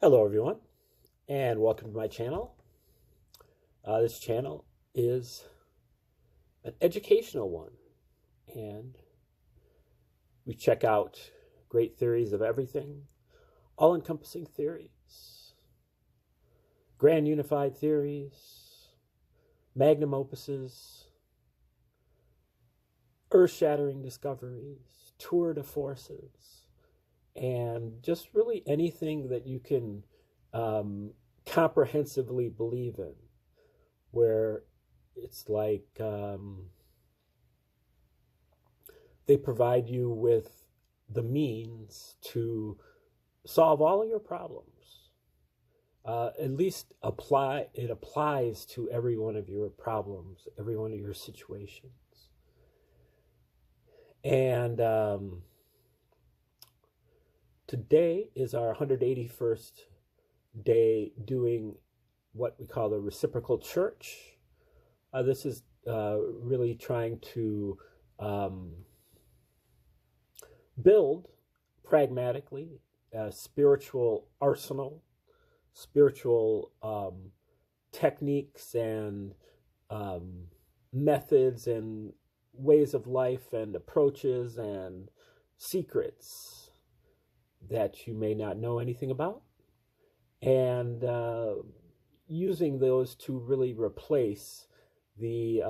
Hello everyone, and welcome to my channel. This channel is an educational one, and we check out great theories of everything, all-encompassing theories, grand unified theories, magnum opuses, earth-shattering discoveries, tour de forces, and just really anything that you can comprehensively believe in, where it's like they provide you with the means to solve all of your problems. At least it applies to every one of your problems, every one of your situations. And today is our 181st day doing what we call the Reciprocal Church. This is really trying to build pragmatically a spiritual arsenal, spiritual techniques and methods and ways of life and approaches and secrets that you may not know anything about, and using those to really replace the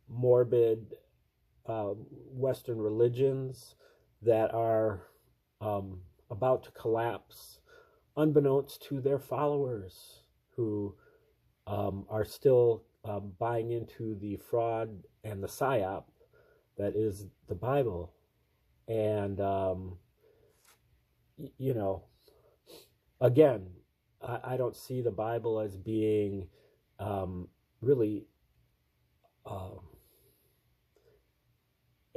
morbid Western religions that are about to collapse, unbeknownst to their followers, who are still buying into the fraud and the psyop that is the Bible. And you know, again, I don't see the Bible as being really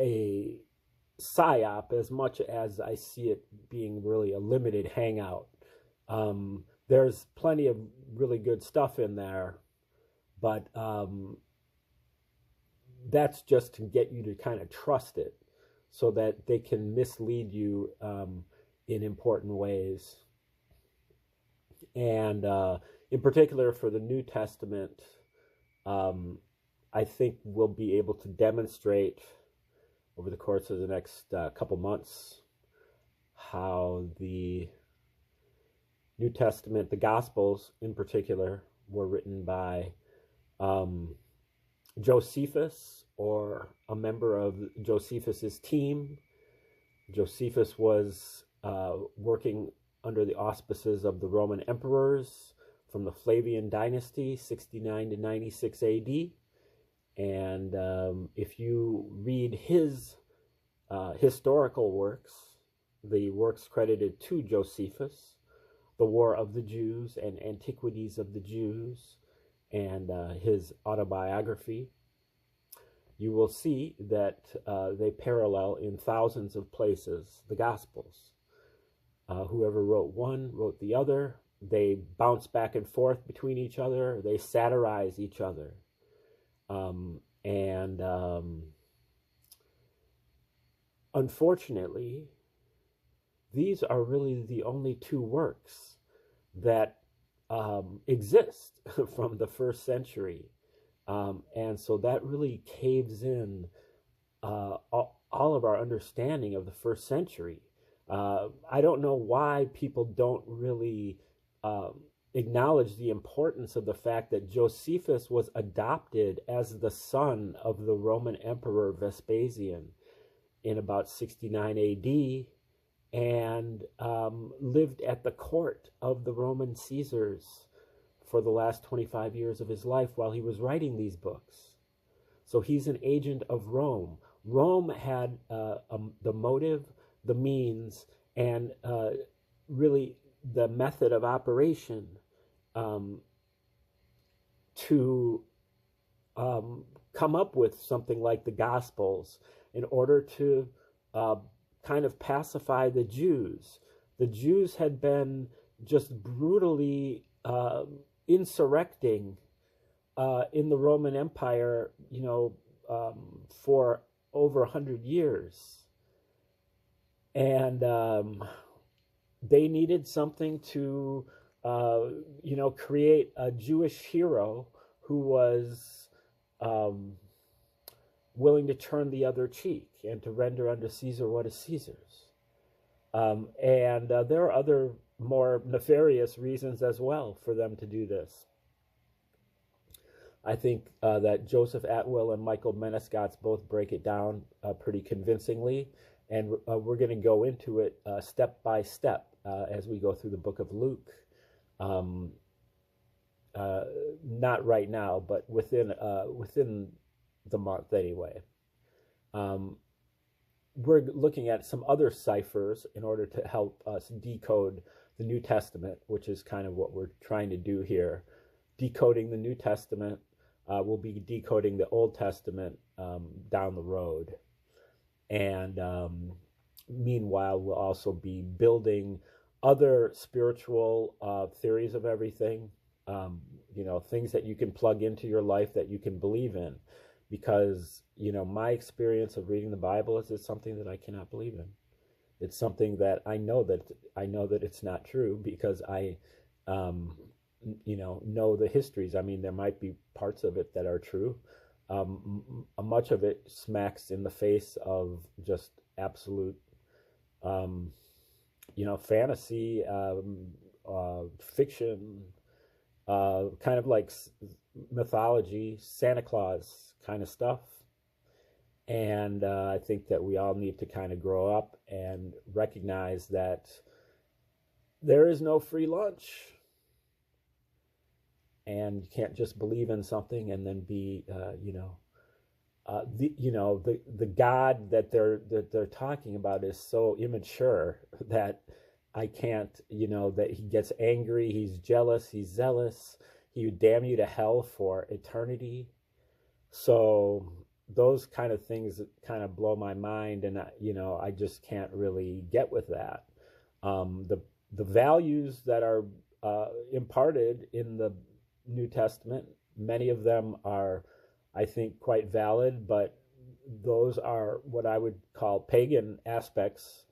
a psyop as much as I see it being really a limited hangout. There's plenty of really good stuff in there, but that's just to get you to kind of trust it so that they can mislead you in important ways. And in particular for the New Testament, I think we'll be able to demonstrate over the course of the next couple months how the New Testament, the Gospels in particular, were written by Josephus or a member of Josephus's team. Josephus was working under the auspices of the Roman emperors from the Flavian dynasty, 69 to 96 AD. And if you read his historical works, the works credited to Josephus, The War of the Jews and Antiquities of the Jews, and his autobiography, you will see that they parallel in thousands of places the Gospels. Whoever wrote one wrote the other. They bounce back and forth between each other. They satirize each other. Unfortunately, these are really the only two works that exist from the first century. And so that really caves in all of our understanding of the first century. I don't know why people don't really acknowledge the importance of the fact that Josephus was adopted as the son of the Roman Emperor Vespasian in about 69 AD and lived at the court of the Roman Caesars for the last 25 years of his life while he was writing these books. So he's an agent of Rome. Rome had the motive, the means, and really the method of operation to come up with something like the Gospels in order to kind of pacify the Jews. The Jews had been just brutally insurrecting in the Roman Empire, for over 100 years. And they needed something to, create a Jewish hero who was um, willing to turn the other cheek and to render unto Caesar what is Caesar's. And there are other more nefarious reasons as well for them to do this. I think that Joseph Atwill and Michael Menescotts both break it down pretty convincingly, and we're going to go into it step by step as we go through the book of Luke. Not right now, but within the month anyway. We're looking at some other ciphers in order to help us decode the New Testament, which is kind of what we're trying to do here. Decoding the New Testament, we'll be decoding the Old Testament down the road. And meanwhile, we'll also be building other spiritual theories of everything, things that you can plug into your life that you can believe in. Because, my experience of reading the Bible is it's something that I cannot believe in. It's something that I know that it's not true because I, know the histories. I mean, there might be parts of it that are true. Much of it smacks in the face of just absolute, fantasy, fiction, kind of like mythology, Santa Claus kind of stuff. And I think that we all need to kind of grow up and recognize that there is no free lunch. And you can't just believe in something and then be, the God that they're talking about is so immature that I can't, that he gets angry, he's jealous, he's zealous, he would damn you to hell for eternity. So those kind of things kind of blow my mind, and I just can't really get with that. The values that are imparted in the New Testament, many of them are, I think, quite valid, but those are what I would call pagan aspects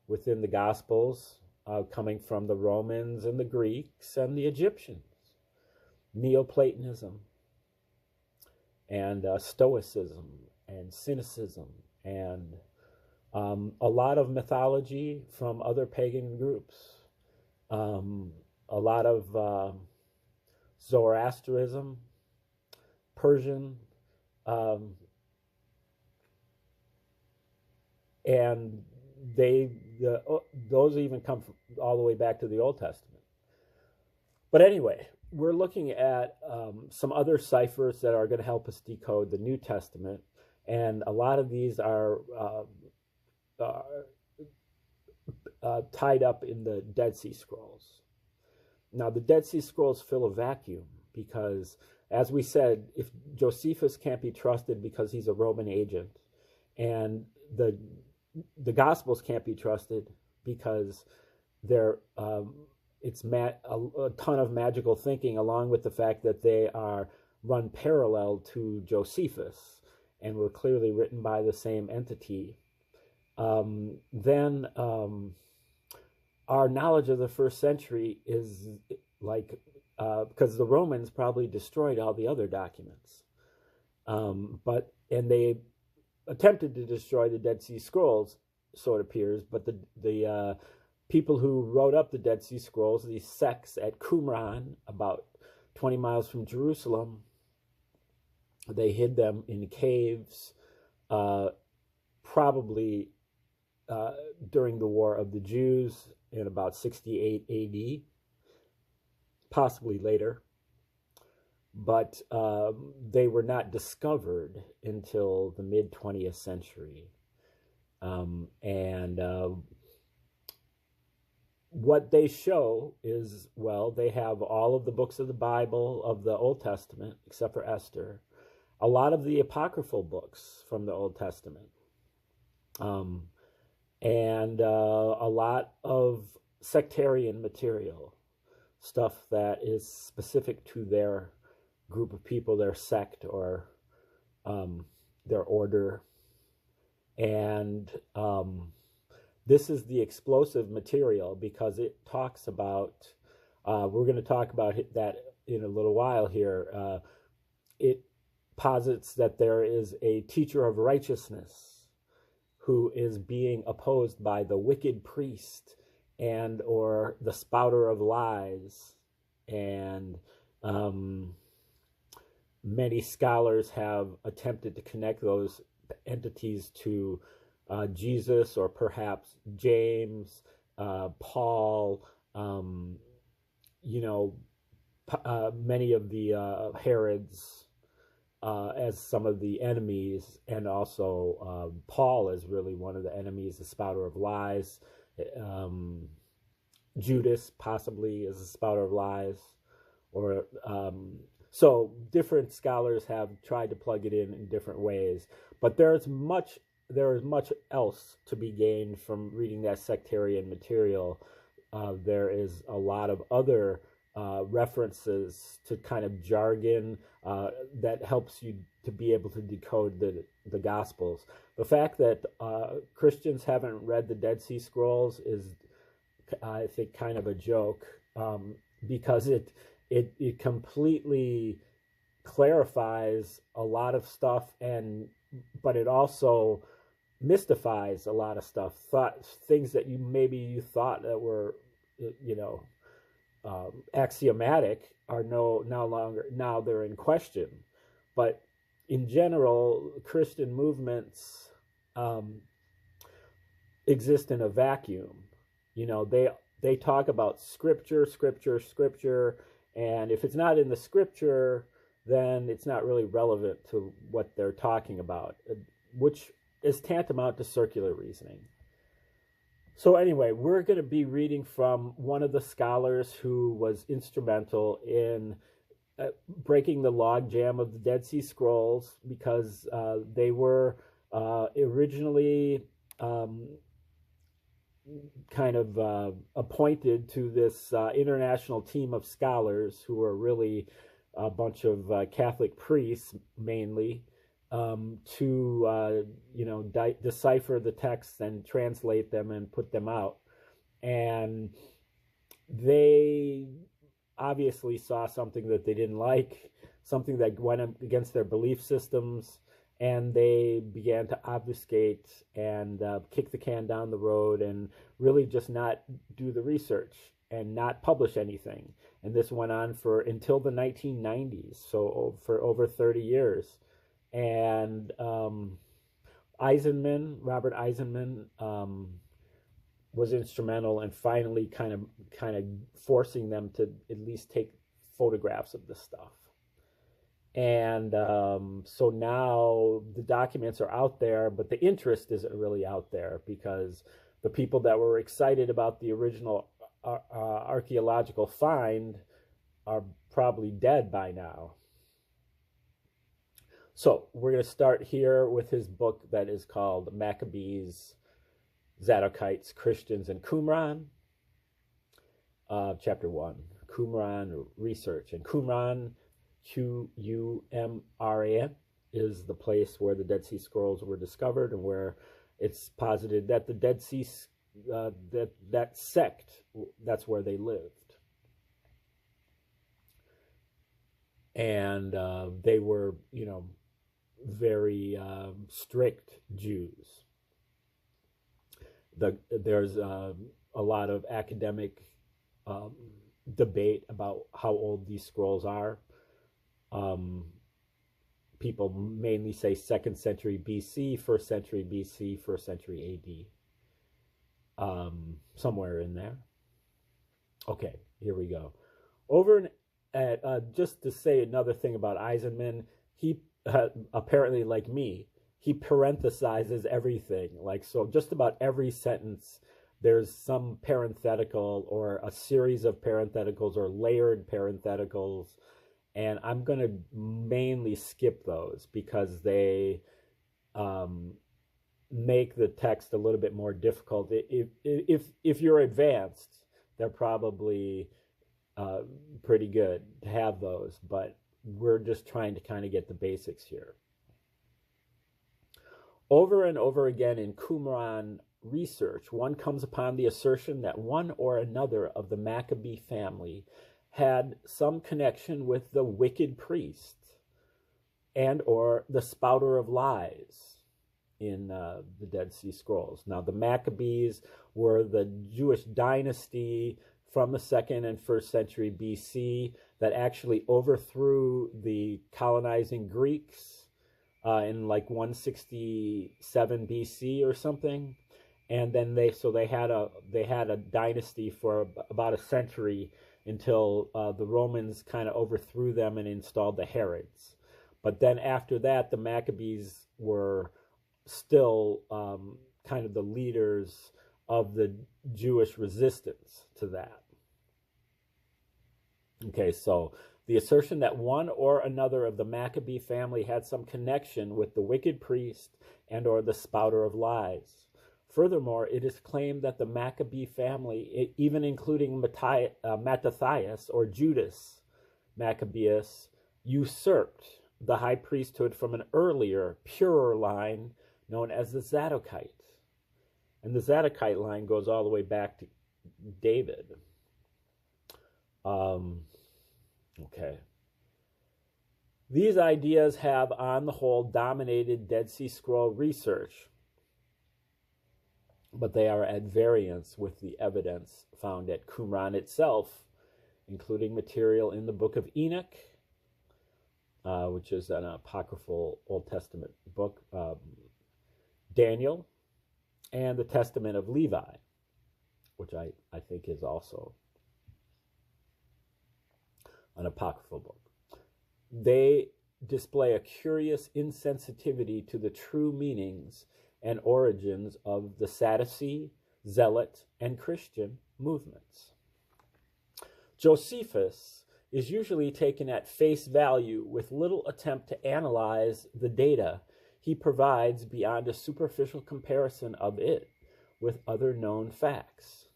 within the Gospels, coming from the Romans and the Greeks and the Egyptians. Neoplatonism and Stoicism and cynicism and a lot of mythology from other pagan groups, a lot of Zoroastrianism, Persian, and those even come all the way back to the Old Testament. But anyway, we're looking at some other ciphers that are going to help us decode the New Testament, and a lot of these are tied up in the Dead Sea Scrolls. Now, the Dead Sea Scrolls fill a vacuum because, as we said, if Josephus can't be trusted because he's a Roman agent, and the Gospels can't be trusted because they're it's a ton of magical thinking, along with the fact that they are run parallel to Josephus and were clearly written by the same entity. Then our knowledge of the first century is like, because the Romans probably destroyed all the other documents, and they attempted to destroy the Dead Sea Scrolls, so it appears, but the people who wrote up the Dead Sea Scrolls, these sects at Qumran, about 20 miles from Jerusalem, they hid them in caves, probably during the War of the Jews in about 68 AD, possibly later. But they were not discovered until the mid-20th century. What they show is, well, they have all of the books of the Bible, of the Old Testament, except for Esther, a lot of the apocryphal books from the Old Testament, and a lot of sectarian material, stuff that is specific to their group of people, their sect, or their order. And this is the explosive material because it talks about, we're going to talk about that in a little while here. It posits that there is a teacher of righteousness who is being opposed by the wicked priest and or the spouter of lies. And many scholars have attempted to connect those entities to Jesus, or perhaps James, Paul, many of the Herods as some of the enemies, and also Paul is really one of the enemies, the spouter of lies. Judas possibly is a spouter of lies, or so different scholars have tried to plug it in different ways. But there is much else to be gained from reading that sectarian material. There is a lot of other references to kind of jargon that helps you to be able to decode the Gospels. The fact that Christians haven't read the Dead Sea Scrolls is, I think, kind of a joke, because it completely clarifies a lot of stuff, but it also mystifies a lot of stuff. Things that you thought that were, axiomatic are no longer, now they're in question. But in general, Christian movements exist in a vacuum. They talk about scripture, and if it's not in the scripture, then it's not really relevant to what they're talking about, which is tantamount to circular reasoning. So anyway, we're going to be reading from one of the scholars who was instrumental in breaking the logjam of the Dead Sea Scrolls, because they were originally kind of appointed to this international team of scholars who are really a bunch of Catholic priests mainly, to decipher the texts and translate them and put them out. And they obviously saw something that they didn't like, something that went against their belief systems, and they began to obfuscate and kick the can down the road and really just not do the research and not publish anything. And this went on until the 1990s, so for over 30 years. And Robert Eisenman, was instrumental in finally kind of forcing them to at least take photographs of this stuff. And so now the documents are out there, but the interest isn't really out there, because the people that were excited about the original archaeological find are probably dead by now. So we're going to start here with his book that is called Maccabees, Zadokites, Christians, and Qumran. Chapter 1, Qumran Research. And Qumran, Qumran, is the place where the Dead Sea Scrolls were discovered, and where it's posited that the Dead Sea, that sect, that's where they lived. And they were, very strict Jews. There's a lot of academic debate about how old these scrolls are. People mainly say 2nd century BC, 1st century BC, 1st century AD. Somewhere in there. Okay, here we go. Over at, just to say another thing about Eisenman, he apparently, like me, he parenthesizes everything. Like, so just about every sentence, there's some parenthetical or a series of parentheticals or layered parentheticals. And I'm going to mainly skip those because they make the text a little bit more difficult. If you're advanced, they're probably pretty good to have those, but we're just trying to kind of get the basics here. Over and over again in Qumran research, one comes upon the assertion that one or another of the Maccabee family had some connection with the wicked priest and or the spouter of lies in the Dead Sea Scrolls. Now, the Maccabees were the Jewish dynasty from the 2nd and 1st century BC that actually overthrew the colonizing Greeks in like 167 BC or something. And then they had a dynasty for about a century until the Romans kind of overthrew them and installed the Herods. But then after that, the Maccabees were still kind of the leaders of the Jewish resistance to that. Okay, so the assertion that one or another of the Maccabee family had some connection with the wicked priest and or the spouter of lies. Furthermore, it is claimed that the Maccabee family, even including Mattathias or Judas Maccabeus, usurped the high priesthood from an earlier, purer line known as the Zadokite. And the Zadokite line goes all the way back to David. Okay. These ideas have, on the whole, dominated Dead Sea Scroll research, but they are at variance with the evidence found at Qumran itself, including material in the Book of Enoch, which is an apocryphal Old Testament book, Daniel, and the Testament of Levi, which I think is also an apocryphal book. They display a curious insensitivity to the true meanings and origins of the Sadducee, Zealot, and Christian movements. Josephus is usually taken at face value with little attempt to analyze the data he provides beyond a superficial comparison of it with other known facts.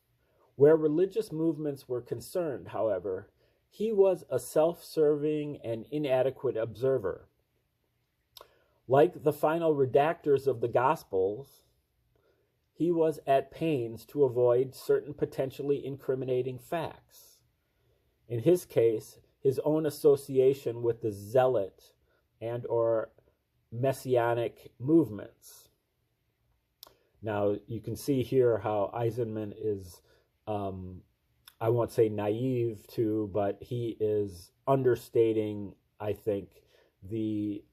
Where religious movements were concerned, however, he was a self-serving and inadequate observer. Like the final redactors of the Gospels, he was at pains to avoid certain potentially incriminating facts. In his case, his own association with the Zealot and or Messianic movements. Now, you can see here how Eisenman is, I won't say naive to, but he is understating, I think, the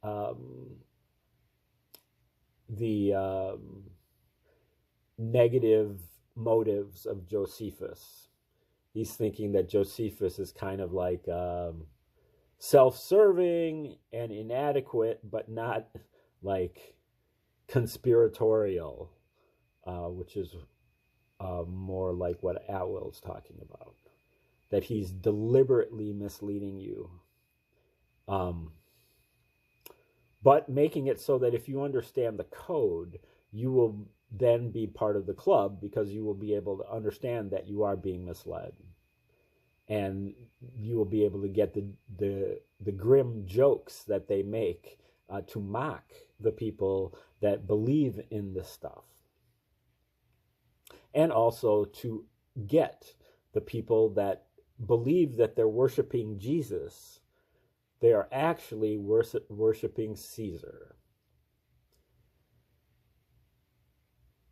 negative motives of Josephus. He's thinking that Josephus is kind of like self-serving and inadequate, but not like conspiratorial, which is more like what Atwill's talking about, that he's deliberately misleading you, but making it so that if you understand the code, you will then be part of the club because you will be able to understand that you are being misled, and you will be able to get the grim jokes that they make to mock the people that believe in this stuff, and also to get the people that believe that they're worshiping Jesus. They are actually worshiping Caesar.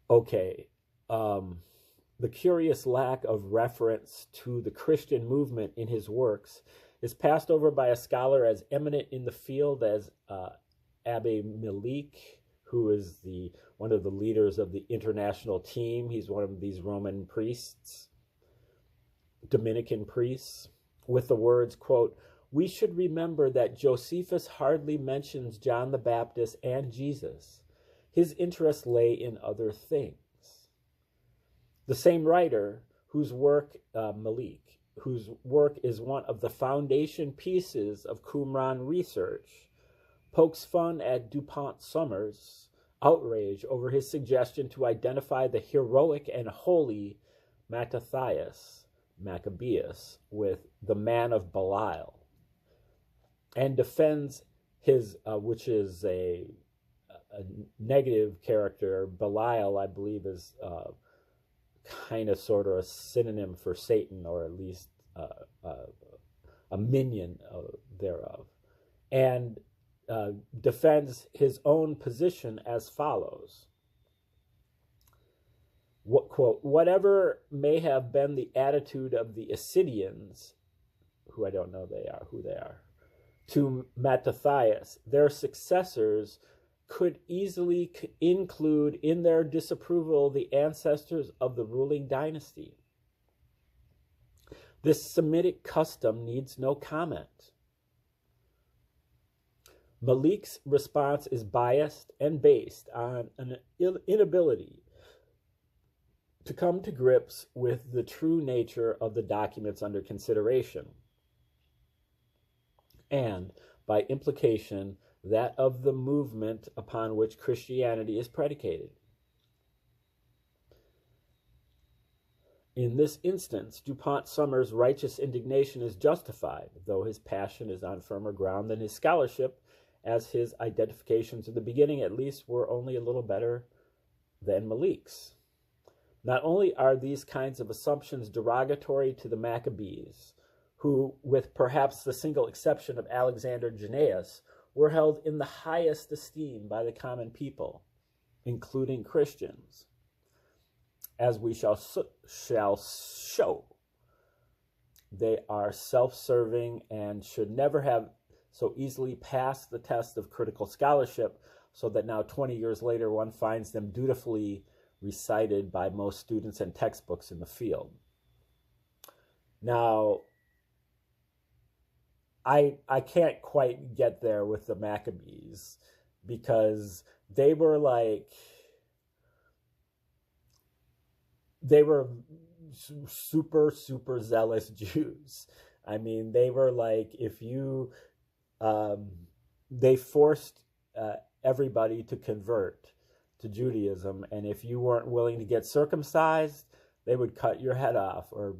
Okay, the curious lack of reference to the Christian movement in his works is passed over by a scholar as eminent in the field as Abbe Malik, who is one of the leaders of the international team. He's one of these Roman priests, Dominican priests, with the words, quote, "We should remember that Josephus hardly mentions John the Baptist and Jesus. His interest lay in other things." The same writer, whose work, Malik, whose work is one of the foundation pieces of Qumran research, pokes fun at DuPont Summers' outrage over his suggestion to identify the heroic and holy Mattathias Maccabeus with the man of Belial, and defends his, which is a negative character. Belial, I believe, is kind of sort of a synonym for Satan, or at least a minion thereof, and defends his own position as follows. Quote, whatever may have been the attitude of the Assyrians, who I don't know who they are, to Mattathias, their successors could easily include in their disapproval the ancestors of the ruling dynasty. This Semitic custom needs no comment. Malik's response is biased and based on an inability to come to grips with the true nature of the documents under consideration, and, by implication, that of the movement upon which Christianity is predicated. In this instance, DuPont Summers' righteous indignation is justified, though his passion is on firmer ground than his scholarship, as his identifications in the beginning, at least, were only a little better than Malik's. Not only are these kinds of assumptions derogatory to the Maccabees, who, with perhaps the single exception of Alexander Jannaeus, were held in the highest esteem by the common people, including Christians, as we shall show, they are self-serving and should never have so easily passed the test of critical scholarship, so that now 20 years later one finds them dutifully recited by most students and textbooks in the field. Now, I can't quite get there with the Maccabees, because they were super zealous Jews. I mean, they were like, if you they forced everybody to convert to Judaism, and if you weren't willing to get circumcised, they would cut your head off, or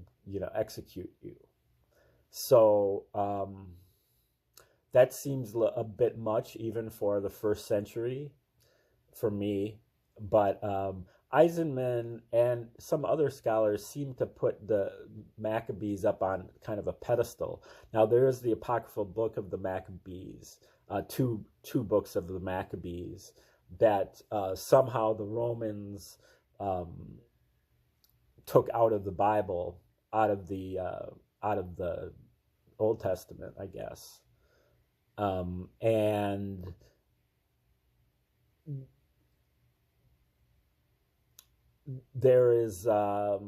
execute you. So that seems a bit much, even for the first century, for me. But Eisenman and some other scholars seem to put the Maccabees up on kind of a pedestal. Now, there is the apocryphal book of the Maccabees, two books of the Maccabees, that somehow the Romans took out of the Bible, out of the Old Testament, I guess, and there is a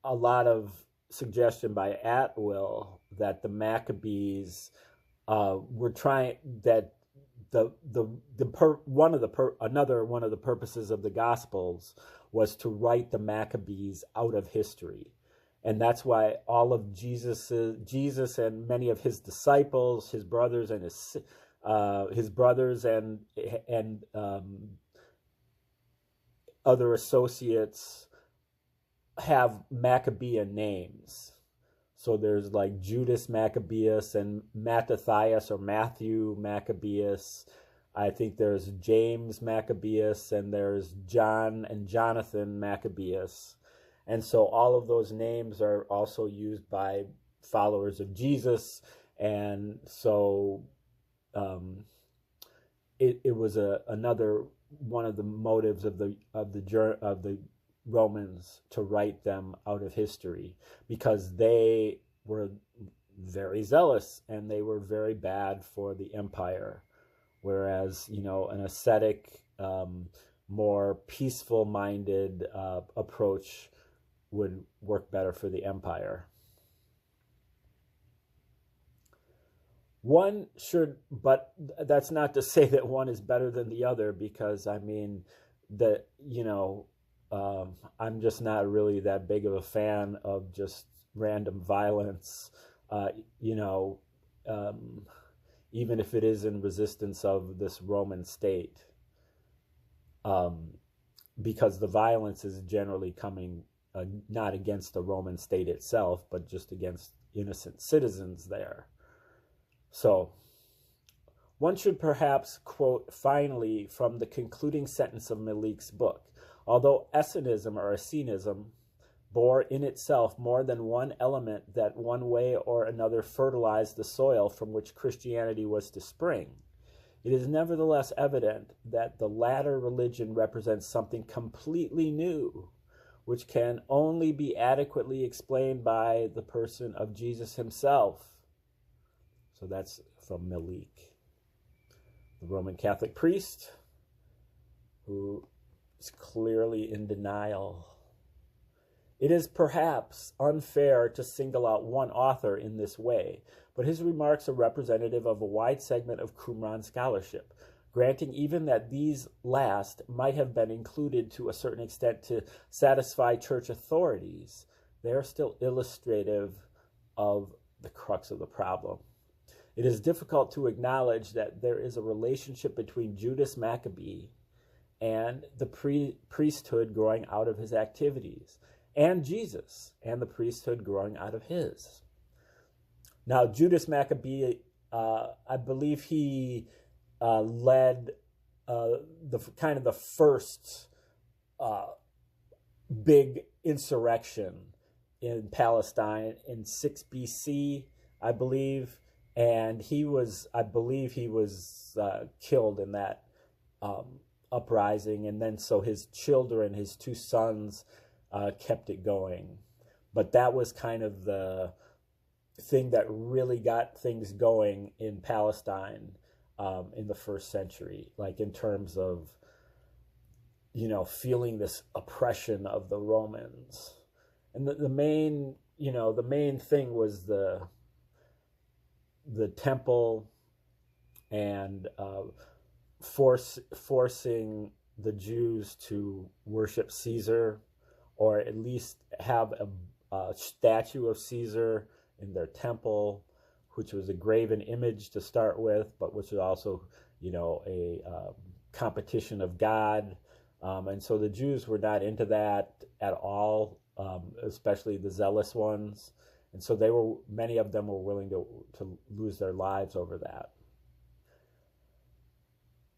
lot of suggestion by Atwill that the Maccabees were trying, that one of the purposes of the Gospels was to write the Maccabees out of history, and that's why all of Jesus and many of his disciples, his brothers and his brothers and other associates have Maccabean names. So there's like Judas Maccabeus and Mattathias, or Matthew Maccabeus. I think there's James Maccabeus, and there's John and Jonathan Maccabeus. And so all of those names are also used by followers of Jesus. And so it was another one of the motives of the Romans to write them out of history, because they were very zealous and they were very bad for the empire, whereas an ascetic, more peaceful-minded approach would work better for the empire. One should, but that's not to say that one is better than the other, because I mean that I'm just not really that big of a fan of just random violence, even if it is in resistance of this Roman state, because the violence is generally coming not against the Roman state itself, but just against innocent citizens there. So One should perhaps quote finally from the concluding sentence of Malik's book. Although Essenism or Essenism bore in itself more than one element that one way or another fertilized the soil from which Christianity was to spring, it is nevertheless evident that the latter religion represents something completely new, which can only be adequately explained by the person of Jesus himself. So that's from Malik, the Roman Catholic priest who is clearly in denial. It is perhaps unfair to single out one author in this way, but his remarks are representative of a wide segment of Qumran scholarship. Granting even that these last might have been included to a certain extent to satisfy church authorities, they are still illustrative of the crux of the problem. It is difficult to acknowledge that there is a relationship between Judas Maccabee and the priesthood growing out of his activities, and Jesus and the priesthood growing out of his. Now, Judas Maccabee, I believe he led the first big insurrection in Palestine in 6 BC, I believe, and I believe he was killed in that uprising, and then so his children, his 2 sons, kept it going. But that was kind of the thing that really got things going in Palestine in the 1st century, like in terms of, feeling this oppression of the Romans. And the main thing was the temple and forcing the Jews to worship Caesar, or at least have a statue of Caesar in their temple, which was a graven image to start with, but which was also, a competition of God. And so the Jews were not into that at all, especially the zealous ones. And so many of them were willing to lose their lives over that.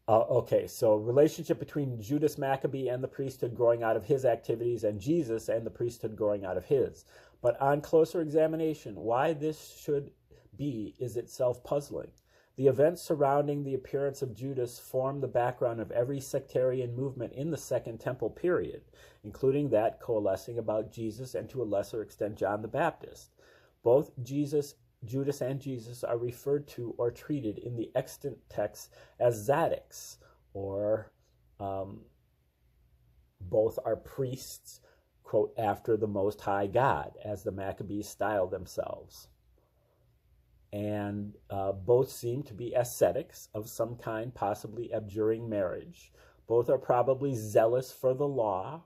Okay, so relationship between Judas Maccabee and the priesthood growing out of his activities, and Jesus and the priesthood growing out of his. But on closer examination, why this should be is itself puzzling. The events surrounding the appearance of Judas form the background of every sectarian movement in the Second Temple period, including that coalescing about Jesus and to a lesser extent John the Baptist. Both Judas and Jesus are referred to or treated in the extant texts as Zaddiks, or both are priests, quote, after the Most High God, as the Maccabees styled themselves. And both seem to be ascetics of some kind, possibly abjuring marriage. Both are probably zealous for the law.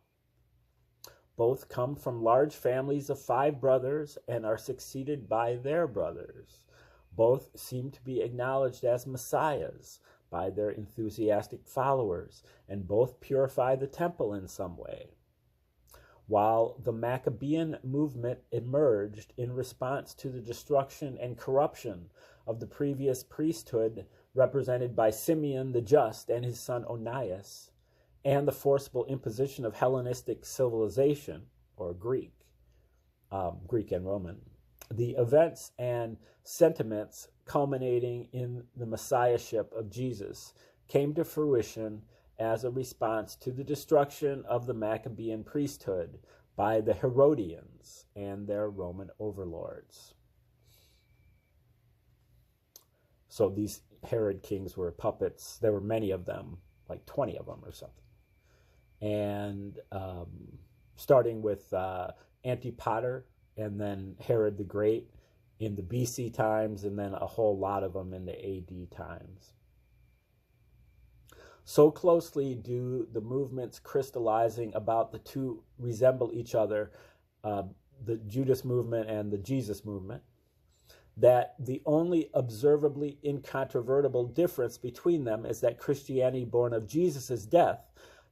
Both come from large families of 5 brothers and are succeeded by their brothers. Both seem to be acknowledged as messiahs by their enthusiastic followers, and both purify the temple in some way. While the Maccabean movement emerged in response to the destruction and corruption of the previous priesthood represented by Simeon the Just and his son Onias, and the forcible imposition of Hellenistic civilization, or Greek and Roman, the events and sentiments culminating in the messiahship of Jesus came to fruition as a response to the destruction of the Maccabean priesthood by the Herodians and their Roman overlords. So these Herod kings were puppets. There were many of them, like 20 of them or something. And starting with Antipater, and then Herod the Great in the BC times, and then a whole lot of them in the AD times. So closely do the movements crystallizing about the two resemble each other, the Judas movement and the Jesus movement, that the only observably incontrovertible difference between them is that Christianity born of Jesus' death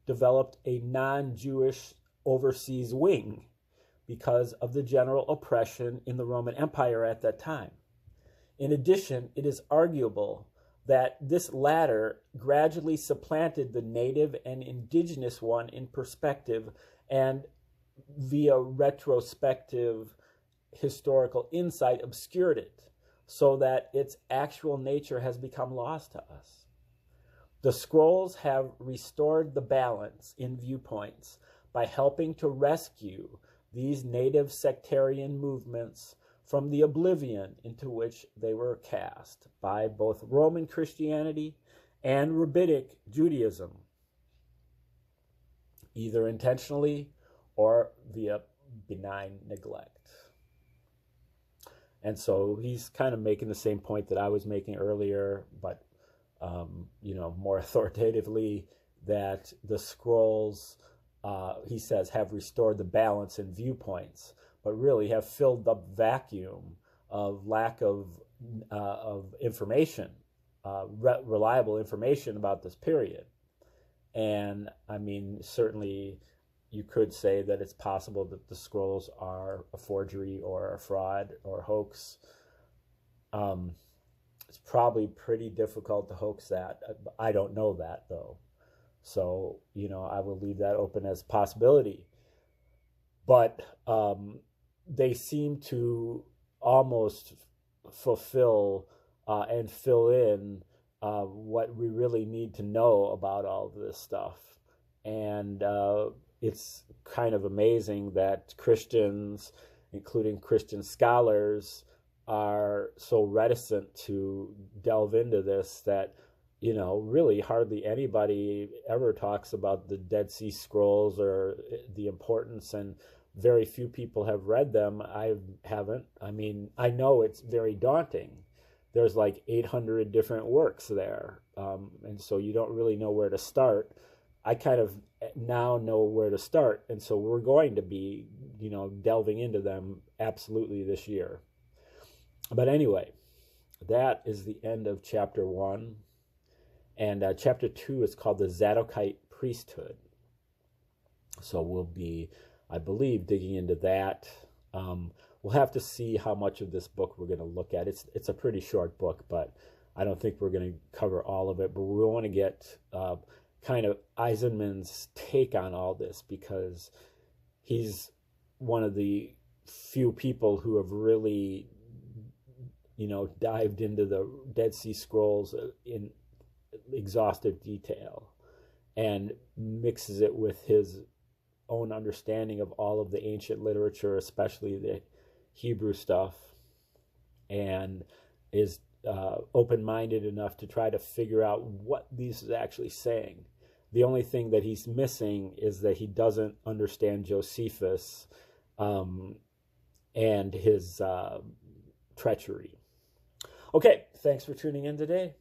developed a non-Jewish overseas wing because of the general oppression in the Roman Empire at that time. In addition, it is arguable that this latter gradually supplanted the native and indigenous one in perspective, and via retrospective historical insight obscured it, so that its actual nature has become lost to us. The scrolls have restored the balance in viewpoints by helping to rescue these native sectarian movements from the oblivion into which they were cast by both Roman Christianity and Rabbinic Judaism, either intentionally or via benign neglect. And so he's kind of making the same point that I was making earlier, but more authoritatively, that the scrolls, he says, have restored the balance in viewpoints, but really have filled the vacuum of lack of information, reliable information about this period. And I mean, certainly you could say that it's possible that the scrolls are a forgery or a fraud or a hoax. It's probably pretty difficult to hoax that. I don't know that, though. So, I will leave that open as a possibility. But they seem to almost fulfill and fill in what we really need to know about all of this stuff. And it's kind of amazing that Christians, including Christian scholars, are so reticent to delve into this that, really hardly anybody ever talks about the Dead Sea Scrolls or the importance, and very few people have read them. I haven't. I mean, I know it's very daunting. There's like 800 different works there, and so you don't really know where to start. I kind of now know where to start, and so we're going to be, delving into them absolutely this year. But anyway, that is the end of chapter 1, and chapter 2 is called the Zadokite Priesthood. So we'll be, I believe, digging into that. We'll have to see how much of this book we're going to look at. It's a pretty short book, but I don't think we're going to cover all of it. But we want to get kind of Eisenman's take on all this, because he's one of the few people who have really, dived into the Dead Sea Scrolls in exhaustive detail and mixes it with his own understanding of all of the ancient literature, especially the Hebrew stuff, and is open-minded enough to try to figure out what this is actually saying. The only thing that he's missing is that he doesn't understand Josephus and his treachery. Okay, thanks for tuning in today.